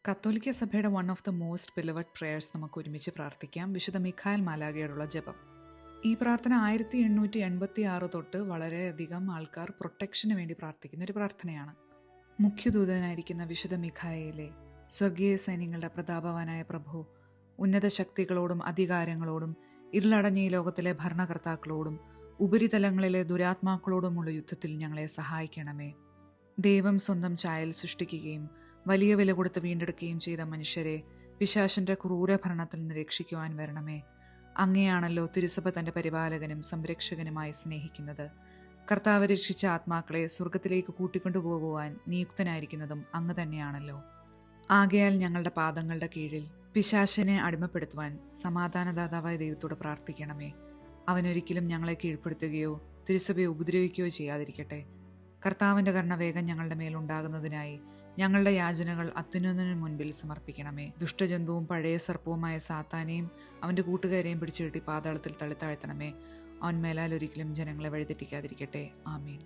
കത്തോലിക്ക സഭയുടെ one of the most beloved prayers നമുക്ക് ഒരുമിച്ച് പ്രാർത്ഥിക്കാം. വിശുദ്ധ മിഖായൽ മാലാഖയോടുള്ള ജപം. ഈ പ്രാർത്ഥന 1886 തൊട്ട് വളരെയധികം ആൾക്കാർ പ്രൊട്ടക്ഷന് വേണ്ടി പ്രാർത്ഥിക്കുന്ന ഒരു പ്രാർത്ഥനയാണ്. മുഖ്യദൂതനായിരിക്കുന്ന വിശുദ്ധ മിഖായേലെ, സ്വർഗീയ സൈന്യങ്ങളുടെ പ്രതാപവാനായ പ്രഭു, ഉന്നത ശക്തികളോടും അധികാരങ്ങളോടും ഇരുളടഞ്ഞ ഈ ലോകത്തിലെ ഭരണകർത്താക്കളോടും ഉപരിതലങ്ങളിലെ ദുരാത്മാക്കളോടുമുള്ള യുദ്ധത്തിൽ ഞങ്ങളെ സഹായിക്കണമേ. ദൈവം സ്വന്തം ചായൽ സൃഷ്ടിക്കുകയും വലിയ വില കൊടുത്ത് വീണ്ടെടുക്കുകയും ചെയ്ത മനുഷ്യരെ പിശാചിന്റെ ക്രൂര ഭരണത്തിൽ നിന്ന് രക്ഷിക്കുവാൻ വരണമേ. അങ്ങയാണല്ലോ തിരുസഭ തൻ്റെ പരിപാലകനും സംരക്ഷകനുമായി സ്നേഹിക്കുന്നത്. കർത്താവ് രക്ഷിച്ച ആത്മാക്കളെ സ്വർഗത്തിലേക്ക് കൂട്ടിക്കൊണ്ടുപോകുവാൻ നിയുക്തനായിരിക്കുന്നതും അങ്ങ് തന്നെയാണല്ലോ. ആകയാൽ ഞങ്ങളുടെ പാദങ്ങളുടെ കീഴിൽ പിശാചിനെ അടിമപ്പെടുത്തുവാൻ സമാധാനദാതാവായ ദൈവത്തോട് പ്രാർത്ഥിക്കണമേ. അവനൊരിക്കലും ഞങ്ങളെ കീഴ്പ്പെടുത്തുകയോ തിരുസഭയെ ഉപദ്രവിക്കുകയോ ചെയ്യാതിരിക്കട്ടെ. കർത്താവിൻ്റെ കരുണ വേഗം ഞങ്ങളുടെ മേലുണ്ടാകുന്നതിനായി ഞങ്ങളുടെ യാചനകൾ അത്യുന്നതനു മുൻപിൽ സമർപ്പിക്കണമേ. ദുഷ്ടജന്തുവും പഴയ സർപ്പവുമായ സാത്താനെയും അവൻ്റെ കൂട്ടുകാരെയും പിടിച്ചുകെട്ടി പാതാളത്തിൽ തള്ളിത്താഴ്ത്തണമേ. അവൻ മേലാൽ ഒരിക്കലും ജനങ്ങളെ വഴിതെറ്റിക്കാതിരിക്കട്ടെ. ആമീൻ.